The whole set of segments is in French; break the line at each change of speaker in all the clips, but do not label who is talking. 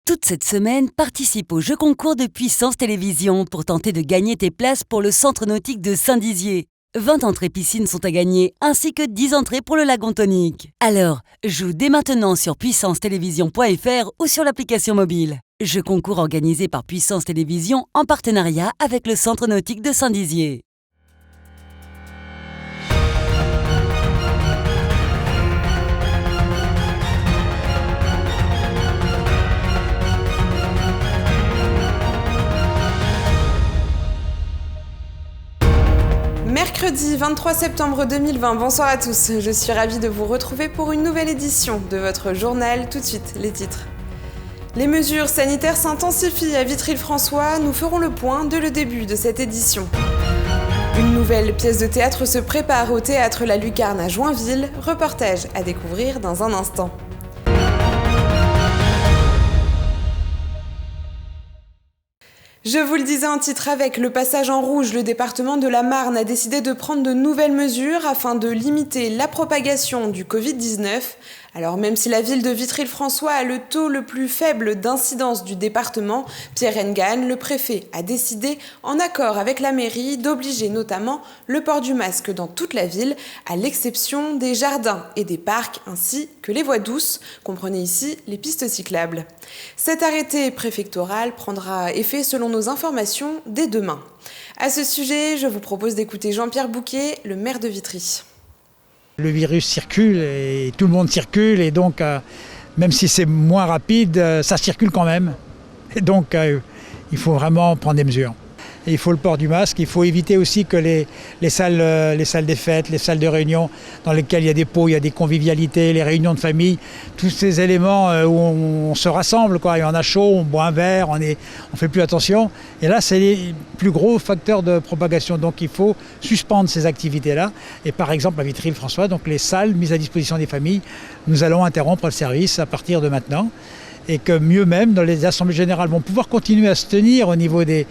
Toute cette semaine, participe au jeu concours de Puissance Télévisions pour tenter de gagner tes places pour le centre nautique de Saint-Dizier. 20 entrées piscines sont à gagner, ainsi que 10 entrées pour le lagon tonique. Alors, joue dès maintenant sur puissancetélévision.fr ou sur l'application mobile. Jeu concours organisé par Puissance Télévisions en partenariat avec le centre nautique de Saint-Dizier.
Mercredi 23 septembre 2020, bonsoir à tous, je suis ravie de vous retrouver pour une nouvelle édition de votre journal. Tout de suite, les titres. Les mesures sanitaires s'intensifient à Vitry-le-François, nous ferons le point dès le début de cette édition. Une nouvelle pièce de théâtre se prépare au théâtre La Lucarne à Joinville, reportage à découvrir dans un instant. Je vous le disais en titre, avec le passage en rouge, le département de la Marne a décidé de prendre de nouvelles mesures afin de limiter la propagation du Covid-19. Alors même si la ville de Vitry-le-François a le taux le plus faible d'incidence du département, Pierre Engan, le préfet, a décidé, en accord avec la mairie, d'obliger notamment le port du masque dans toute la ville, à l'exception des jardins et des parcs, ainsi que les voies douces, comprenez ici les pistes cyclables. Cet arrêté préfectoral prendra effet selon nos informations dès demain. À ce sujet, je vous propose d'écouter Jean-Pierre Bouquet, le maire de Vitry.
Le virus circule et tout le monde circule et donc même si c'est moins rapide, ça circule quand même. Et donc il faut vraiment prendre des mesures. Et il faut le port du masque, il faut éviter aussi que les salles des fêtes, les salles de réunion dans lesquelles il y a des pots, il y a des convivialités, les réunions de famille, tous ces éléments où on se rassemble, quoi, et on a chaud, on boit un verre, on fait plus attention. Et là, c'est les plus gros facteurs de propagation. Donc il faut suspendre ces activités-là. Et par exemple, à Vitry-le-François, donc les salles mises à disposition des familles, nous allons interrompre le service à partir de maintenant. Et que mieux même, dans les assemblées générales vont pouvoir continuer à se tenir au niveau des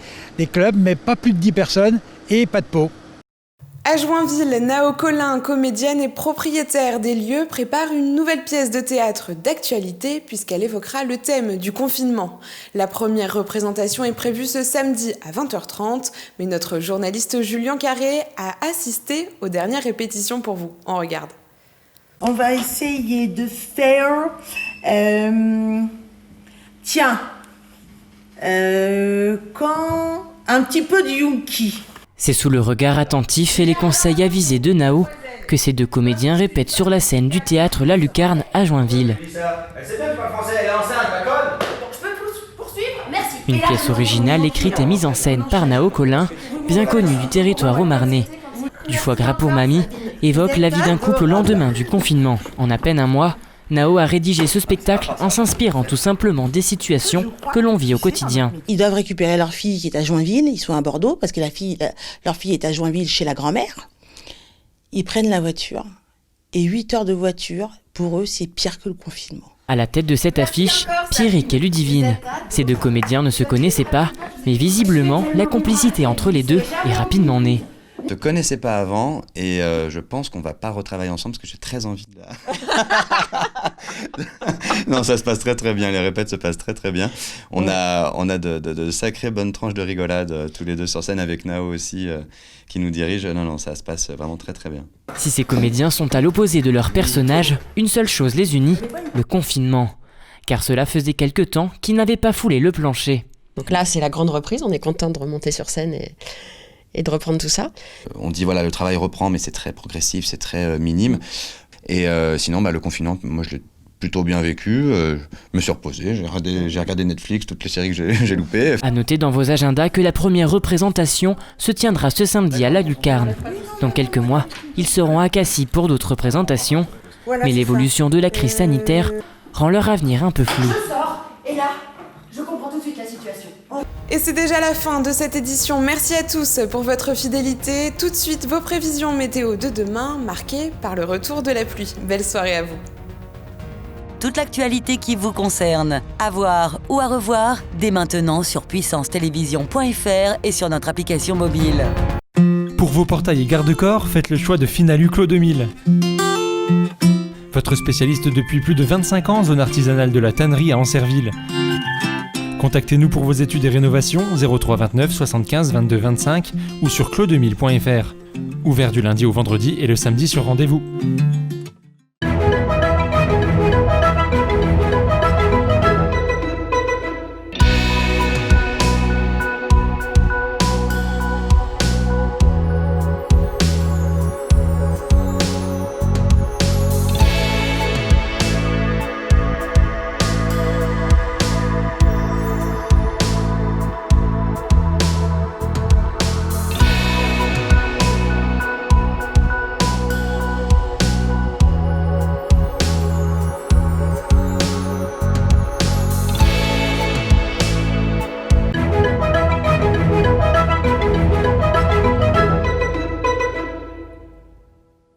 clubs, mais pas plus de 10 personnes et pas de pot.
À Joinville, Nao Collin, comédienne et propriétaire des lieux, prépare une nouvelle pièce de théâtre d'actualité puisqu'elle évoquera le thème du confinement. La première représentation est prévue ce samedi à 20h30, mais notre journaliste Julien Carré a assisté aux dernières répétitions pour vous. On regarde.
On va essayer de faire... un petit peu de Yunki.
C'est sous le regard attentif et les conseils avisés de Nao que ces deux comédiens répètent sur la scène du théâtre La Lucarne à Joinville. Une pièce originale écrite et mise en scène par Nao Collin, bien connu du territoire haut-marnais. Du foie gras pour mamie évoque la vie d'un couple au lendemain du confinement. En à peine un mois, Nao a rédigé ce spectacle en s'inspirant tout simplement des situations que l'on vit au quotidien.
Ils doivent récupérer leur fille qui est à Joinville, ils sont à Bordeaux parce que leur fille est à Joinville chez la grand-mère. Ils prennent la voiture et 8 heures de voiture, pour eux, c'est pire que le confinement.
À la tête de cette affiche, Pierrick et Ludivine. Ces deux comédiens ne se connaissaient pas, mais visiblement, la complicité entre les deux est rapidement née.
Je ne te connaissais pas avant et je pense qu'on ne va pas retravailler ensemble parce que j'ai très envie de... Non, ça se passe très très bien, les répètes se passent très très bien. On a de sacrées bonnes tranches de rigolade tous les deux sur scène avec Nao aussi qui nous dirige. Non, ça se passe vraiment très très bien.
Si ces comédiens sont à l'opposé de leurs personnages, une seule chose les unit, le confinement. Car cela faisait quelque temps qu'ils n'avaient pas foulé le plancher.
Donc là, c'est la grande reprise, on est content de remonter sur scène et de reprendre tout ça.
On dit voilà, le travail reprend, mais c'est très progressif, c'est très minime. Et sinon, le confinement, moi je l'ai plutôt bien vécu. Je me suis reposé, j'ai regardé Netflix, toutes les séries que j'ai loupées.
À noter dans vos agendas que la première représentation se tiendra ce samedi à La Lucarne. Dans quelques mois, ils seront à Cassis pour d'autres représentations. Mais l'évolution de la crise sanitaire rend leur avenir un peu flou.
Je sors, et là, je comprends tout de suite la situation.
Et c'est déjà la fin de cette édition. Merci à tous pour votre fidélité. Tout de suite, vos prévisions météo de demain, marquées par le retour de la pluie. Belle soirée à vous.
Toute l'actualité qui vous concerne, à voir ou à revoir, dès maintenant sur puissancetélévision.fr et sur notre application mobile.
Pour vos portails et garde-corps, faites le choix de Finalu Clos 2000. Votre spécialiste depuis plus de 25 ans, zone artisanale de la tannerie à Ancerville. Contactez-nous pour vos études et rénovations 03 29 75 22 25 ou sur claudemille.fr. Ouvert du lundi au vendredi et le samedi sur rendez-vous.